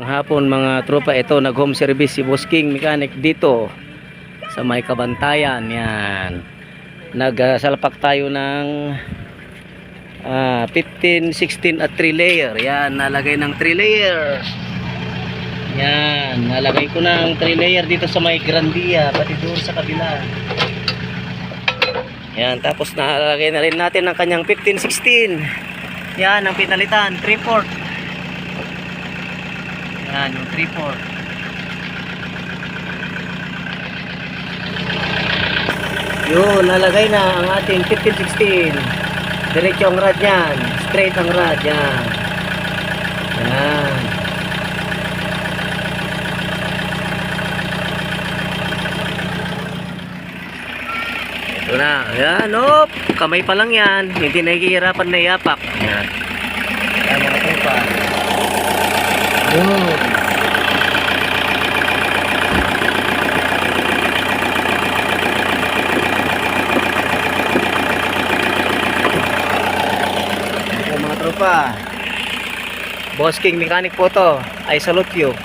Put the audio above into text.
Ang hapon mga tropa, ito nag home service si Boss King Mechanic dito sa may Kabantayan. Yan, nagsalpak tayo ng 15, 16 at 3 layer. Yan, nalagay ng 3 layer. Yan, nalagay ko ng 3 layer dito sa may Grandia, pati doon sa kabila. Yan, tapos nalagay na rin natin ang kanyang 15, 16. Yan, ang pinalitan 3/4. Yan, yung 3/4. Yun, nalagay na ang ating 15-16. Diretso ang rad yan. Straight ang rad yan. Yan. Ito na. Yan, op. Kamay pa lang yan. Hindi nahihirapan na iapak. Yan. Yan, mga tropa. Yun. Mga tropa, Boss King Mechanic po to. I salute you.